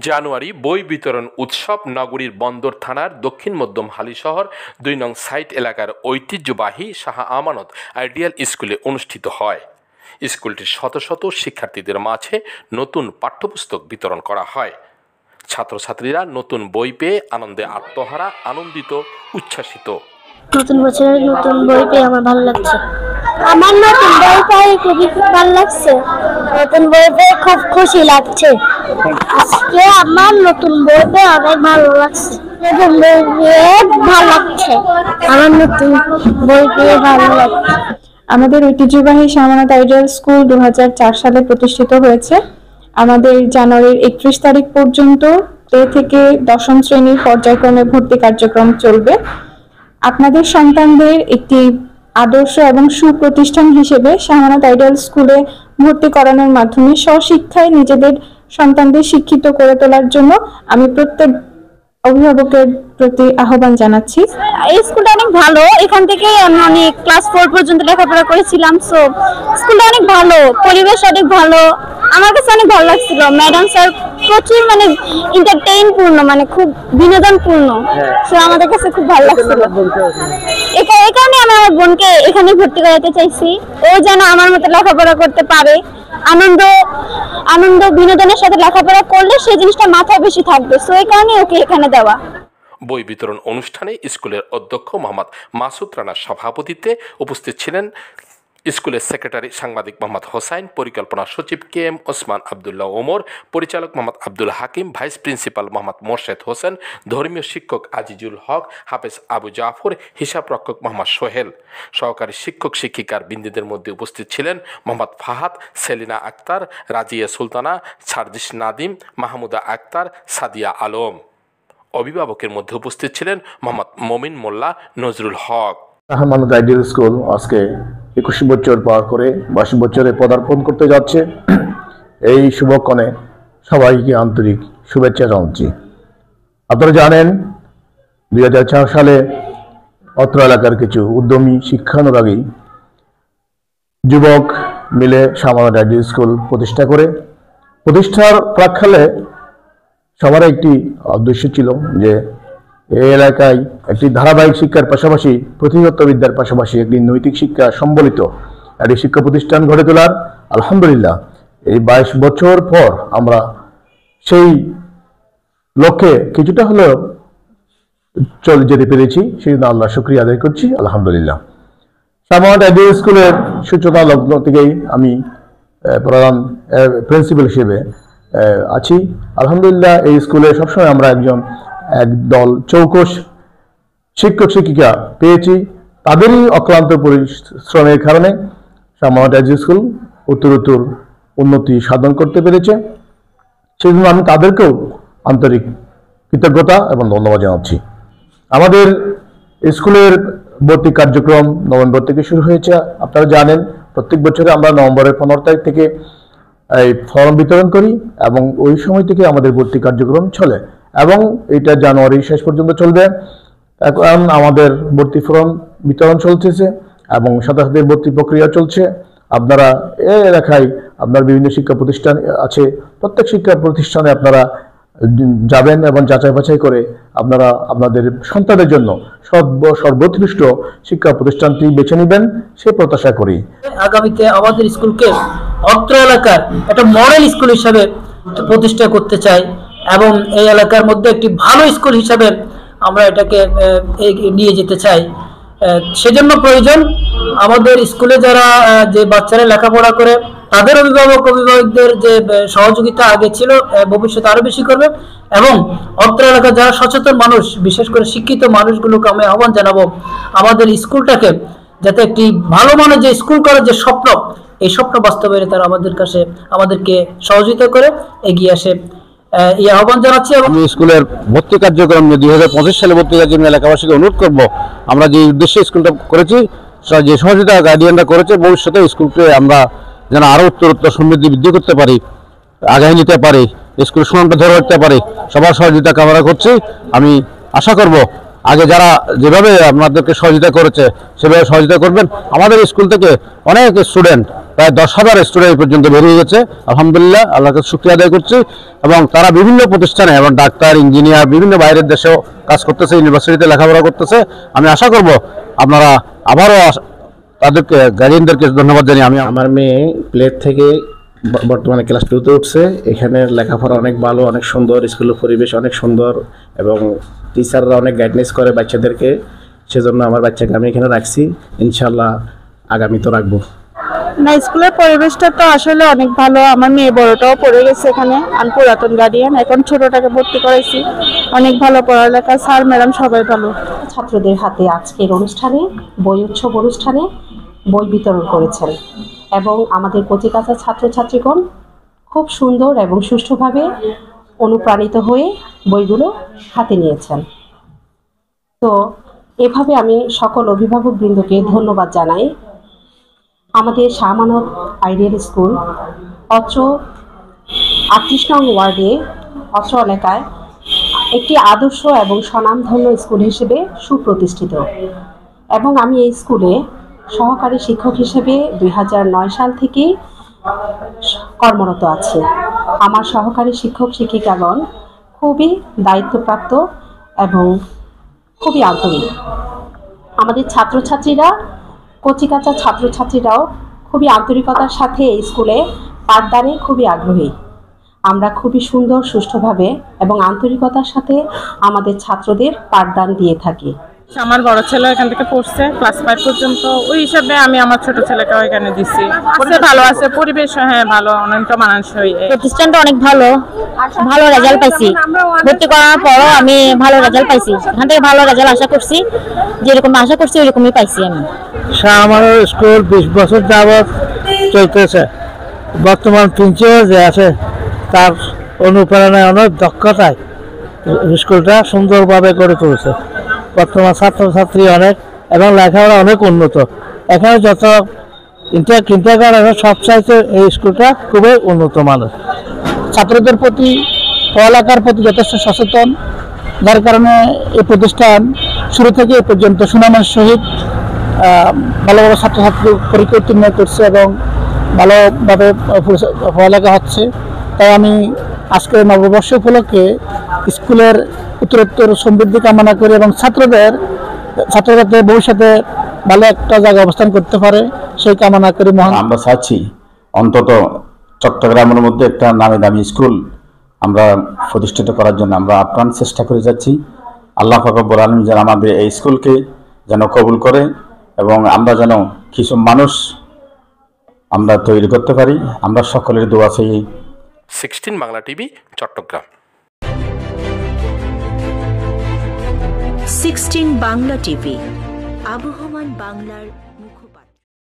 জানুয়ারি বই বিতরণ উৎসব নগরীর বন্দর থানার দক্ষিণ মধ্যম হালিশহর ২ নং সাইট এলাকার ঐতিহ্যবাহী শাহ আমানত আইডিয়াল স্কুলে অনুষ্ঠিত হয়। স্কুলটির শত শত শিক্ষার্থীদের মাঝে নতুন পাঠ্যপুস্তক বিতরণ করা হয়। ছাত্রছাত্রীরা নতুন বই পেয়ে আনন্দে আত্মহারা, আনন্দিত, উচ্ছ্বাসিত। নতুন বছরের নতুন বই পেয়ে আমার ভালো লাগছে। আমার নতুন বই পেয়ে খুবই ভালো লাগছে। নতুন বই পেয়ে খুব খুশি লাগছে। আজকে আমার নতুন বই পেয়ে অনেক ভালো লাগছে। নতুন বই পেয়ে ভালো লাগছে। আমার নতুন বই পেয়ে ভালো লাগছে। আমাদের ঐতিহ্যবাহী শাহ আমানত আইডিয়াল স্কুল 2004 সালে প্রতিষ্ঠিত হয়েছে। আমাদের জানুয়ারির 31 তারিখ পর্যন্ত প্লে থেকে দশম শ্রেণীর পর্যায়ক্রমে ভর্তি কার্যক্রম চলবে। আপনাদের সন্তানদের একটি আদর্শ এবং সুপ্রতিষ্ঠান হিসেবে শাহ আমানত আইডিয়াল স্কুলে ভর্তি করানোর মাধ্যমে স্বশিক্ষায় নিজেদের সন্তানদের শিক্ষিত করে তোলার জন্য আমি প্রত্যেক অভিভাবকের প্রতি আহ্বান জানাচ্ছি। এই স্কুলটা অনেক ভালো। এখান থেকে আমি অনেক ক্লাস 4 পর্যন্ত লেখাপড়া করেছিলাম। সো স্কুলটা অনেক ভালো, পরিবেশ অনেক ভালো। আমার কাছে অনেক ভালো লাগছিল। ম্যাডাম স্যার প্রচুর এন্টারটেইন পূর্ণ, খুব বিনোদনপূর্ণ। সো আমাদের কাছে খুব ভালো লাগছিল। এই কারণে আমি আমার বোনকে এখানে ভর্তি করাতে চাইছি। ও যেন আমার মতো লেখাপড়া করতে পারে। আনন্দ বিনোদনের সাথে লেখাপড়া করলে সেই জিনিসটা মাথায় বেশি থাকবে। সো এই কারণে ওকে এখানে দেওয়া। বই বিতরণ অনুষ্ঠানে স্কুলের অধ্যক্ষ মোহাম্মদ মাসুদ রানার সভাপতিত্বে উপস্থিত ছিলেন স্কুলের সেক্রেটারি সাংবাদিক মোহাম্মদ হোসাইন, পরিকল্পনা সচিব KM ওসমান আবদুল্লাহ ওমর, পরিচালক মোহাম্মদ আব্দুল হাকিম, ভাইস প্রিন্সিপাল মোহাম্মদ মোর্শেদ হোসেন, ধর্মীয় শিক্ষক আজিজুল হক, হাফেজ আবু জাফর, হিসাব রক্ষক মোহাম্মদ সোহেল। সহকারী শিক্ষক শিক্ষিকার বৃন্দদের মধ্যে উপস্থিত ছিলেন মোহাম্মদ ফাহাদ, সেলিনা আক্তার, রাজিয়া সুলতানা, সার্জিস নাদিম, মাহমুদা আক্তার, সাদিয়া আলম। অভিভাবকের মধ্যে উপস্থিত ছিলেন মোহাম্মদ মমিন মোল্লা, নজরুল হক। শাহ আমানত আইডিয়াল স্কুল আজকে 21 বছর পার করে 22 বছরে পদার্পণ করতে যাচ্ছে। এই শুভক্ষণে সবাইকে আন্তরিক শুভেচ্ছা জানাচ্ছি। আপনারা জানেন 2004 সালে অত্র এলাকার কিছু উদ্যমী শিক্ষানুরাগী যুবক মিলে শাহ আমানত আইডিয়াল স্কুল প্রতিষ্ঠা করে, প্রতিষ্ঠার প্রাক্কালে সবার একটি উদ্দেশ্য ছিল যে এই এলাকায় একটি ধারাবাহিক শিক্ষার পাশাপাশি পুঁথিগত বিদ্যার পাশাপাশি একটি নৈতিক শিক্ষা সম্বলিত একটি শিক্ষা প্রতিষ্ঠান গড়ে তোলার। আলহামদুলিল্লাহ এই 22 বছর পর আমরা সেই লক্ষ্যে কিছুটা হলেও চলে যেতে পেরেছি। সেই জন্য আল্লাহ শুকরিয়া আদায় করছি। আলহামদুলিল্লাহ শাহ আমানত আইডিয়াল স্কুলের সূচনা লগ্ন থেকেই আমি প্রধান প্রিন্সিপাল হিসেবে আছি। আলহামদুলিল্লাহ এই স্কুলে সবসময় আমরা একদল চৌকস শিক্ষক শিক্ষিকা পেয়েছি। তাদেরই অক্লান্ত পরিশ্রমের কারণে শাহ আমানত আইডিয়াল স্কুল উত্তরোত্তর উন্নতি সাধন করতে পেরেছে। সেই জন্য আমি তাদেরকেও আন্তরিক কৃতজ্ঞতা এবং ধন্যবাদ জানাচ্ছি। আমাদের স্কুলের ভর্তি কার্যক্রম নভেম্বর থেকে শুরু হয়েছে। আপনারা জানেন প্রত্যেক বছরে আমরা নভেম্বরের 15 তারিখ থেকে এই ফর্ম বিতরণ করি এবং ওই সময় থেকে আমাদের ভর্তি কার্যক্রম চলে এবং এটা জানুয়ারি শেষ পর্যন্ত চলবে। এখন আমাদের ভর্তি ফর্ম বিতরণ চলতেছে এবং ছাত্রছাত্রীদের ভর্তি প্রক্রিয়া চলছে। আপনারা এই এলাকায় আপনার বিভিন্ন শিক্ষা প্রতিষ্ঠান আছে, প্রত্যেক শিক্ষা প্রতিষ্ঠানে আপনারা যাবেন এবং যাচাই বাছাই করে আপনারা আপনাদের সন্তানের জন্য সর্বোৎকৃষ্ট শিক্ষা প্রতিষ্ঠানটি বেছে নেবেন সে প্রত্যাশা করি। আগামীতে আমাদের স্কুলকে অত্র এলাকার একটা মডেল স্কুল হিসাবে প্রতিষ্ঠা করতে চাই এবং এই এলাকার মধ্যে একটি ভালো স্কুল হিসাবে আমরা এটাকে নিয়ে যেতে চাই। সেজন্য প্রয়োজন আমাদের স্কুলে যারা যে বাচ্চারা লেখাপড়া করে তাদের অভিভাবকদের যে সহযোগিতা আগে ছিল ভবিষ্যতে আরো বেশি করবে এবং অত্র এলাকার যারা সচেতন মানুষ, বিশেষ করে শিক্ষিত মানুষগুলোকে আমি আহ্বান জানাবো আমাদের স্কুলটাকে যাতে একটি ভালো মানের যে স্কুল করার যে স্বপ্ন, এই স্বপ্ন বাস্তবায়নে তারা আমাদেরকে সহযোগিতা করে এগিয়ে আসে এই আহ্বান জানাচ্ছি। আমি স্কুলের ভর্তি কার্যক্রম 2025 সালে ভর্তি কার্যক্রম এলাকাবাসীকে অনুরোধ করব, আমরা যে উদ্দেশ্যে স্কুলটা করেছি, যে সহযোগিতা গার্ডিয়ানরা করেছে, ভবিষ্যতে স্কুলকে আমরা যেন আরো উত্তরোত্তর সমৃদ্ধি বৃদ্ধি করতে পারি, আগায় নিতে পারি, স্কুলের সুনামটা ধরে রাখতে পারি, সবার সহযোগিতা কামনা করছি। আমি আশা করব আগে যারা যেভাবে আপনাদেরকে সহযোগিতা করেছে সেভাবে সহযোগিতা করবেন। আমাদের স্কুল থেকে অনেক স্টুডেন্ট, প্রায় 10,000 স্টুডেন্ট পর্যন্ত বেরিয়ে গেছে, আলহামদুলিল্লাহ, আল্লাহকে শুকরিয়া আদায় করছি। এবং তারা বিভিন্ন প্রতিষ্ঠানে, এবং ডাক্তার, ইঞ্জিনিয়ার, বিভিন্ন বাইরের দেশেও কাজ করতেছে, ইউনিভার্সিটিতে লেখাপড়া করতেছে। আমি আশা করব আপনারা আবারও তাদেরকে, গার্ডিয়ানদেরকে ধন্যবাদ জানিয়ে আমি আমার মেয়ে প্লে থেকে বর্তমানে ক্লাস 2-তে উঠছে। এখানে লেখাপড়া অনেক ভালো, অনেক সুন্দর, স্কুলের পরিবেশ অনেক সুন্দর এবং টিচাররা অনেক গাইডনেস করে বাচ্চাদেরকে। সেজন্য আমার বাচ্চাকে আমি এখানে রাখছি, ইনশাল্লাহ আগামী তো রাখবো। না, স্কুলের পরিবেশটা তো আসলে অনেক ভালো। আমার মেয়ে বড়টাও পড়ে গেছে এখানে, আমি পুরাতন গার্ডিয়ান, এখন ছোটটাকে ভর্তি করাইছি। অনেক ভালো পড়ালেখা, স্যার ম্যাডাম সবাই ভালো। ছাত্রদের হাতে আজকের অনুষ্ঠানে, বই উৎসব অনুষ্ঠানে বই বিতরণ করেছেন এবং আমাদের কচিকাঁচা ছাত্রছাত্রীগণ খুব সুন্দর এবং সুষ্ঠুভাবে অনুপ্রাণিত হয়ে বইগুলো হাতে নিয়েছেন। তো এভাবে আমি সকল অভিভাবকবৃন্দকে ধন্যবাদ জানাই। আমাদের শাহ আমানত আইডিয়াল স্কুল অত্র 38 নং ওয়ার্ডে, অত্র এলাকায় একটি আদর্শ এবং স্বনামধন্য স্কুল হিসেবে সুপ্রতিষ্ঠিত এবং আমি এই স্কুলে সহকারী শিক্ষক হিসেবে 2009 সাল থেকে কর্মরত আছি। আমার সহকারী শিক্ষক শিক্ষিকাগণ খুবই দায়িত্বপ্রাপ্ত এবং খুবই আন্তরিক। আমাদের ছাত্রছাত্রীরা, কচিকাঁচা ছাত্রছাত্রীরাও খুবই আন্তরিকতার সাথে এই স্কুলে পাঠদানে খুবই আগ্রহী। আমরা খুবই সুন্দর, সুষ্ঠুভাবে এবং আন্তরিকতার সাথে আমাদের ছাত্রদের পাঠদান দিয়ে থাকি। আমার বড় ছেলে এখান থেকে পড়ছে ক্লাস 5 পর্যন্ত, ওই হিসাবে আমি আমার ছোট ছেলেকেও এখানে দিচ্ছি। ভালো আছে পরিবেশ, হ্যাঁ ভালো, অনেকটা মানানসই। প্রতিষ্ঠানটা অনেক ভালো, ভালো রেজাল্ট পাইছি। ভর্তি করার পরও আমি ভালো রেজাল্ট পাইছি, এখান থেকে ভালো রেজাল্ট আশা করছি, যেরকম আশা করছি ওইরকমই পাইছি আমি। শাহ আমানত স্কুল 20 বছর যাবৎ চলতেছে। বর্তমান প্রিন্সিপাল যে আছে তার অনুপ্রেরণায়, অনেক দক্ষতায় স্কুলটা সুন্দরভাবে গড়ে তুলছে। বর্তমান ছাত্রছাত্রী অনেক এবং লেখাপড়া অনেক উন্নত। এখানে যত কিন্টারগার্টেন আছে সব চাইতে এই স্কুলটা খুবই উন্নত মানের। ছাত্রদের প্রতি, পড়ালেখার প্রতি যথেষ্ট সচেতন, যার কারণে এই প্রতিষ্ঠান শুরু থেকে এ পর্যন্ত সুনামের সহিত ভালো ভালো ছাত্রছাত্রী পরীক্ষা উত্তীর্ণ করছে এবং ভালোভাবে পড়ালেখা হচ্ছে। তাই আমি আজকের নববর্ষ উপলক্ষে স্কুলের উত্তরোত্তর সমৃদ্ধি কামনা করি এবং ছাত্ররা ভবিষ্যতে ভালো একটা জায়গায় অবস্থান করতে পারে সেই কামনা করি। আমরা চাচ্ছি অন্তত চট্টগ্রামের মধ্যে একটা নামি দামি স্কুল আমরা প্রতিষ্ঠিত করার জন্য আমরা আপ্রাণ চেষ্টা করে যাচ্ছি। আল্লাহ পাক রব্বুল আলামিন যেন আমাদের এই স্কুলকে যেন কবুল করে এবং আমরা যেন কিছু মানুষ আমরা তৈরি করতে পারি। আমরা সকলের দোয়া চাই। 16 বাংলা টিভি, চট্টগ্রাম। 16 বাংলা টিভি, আবহমান বাংলার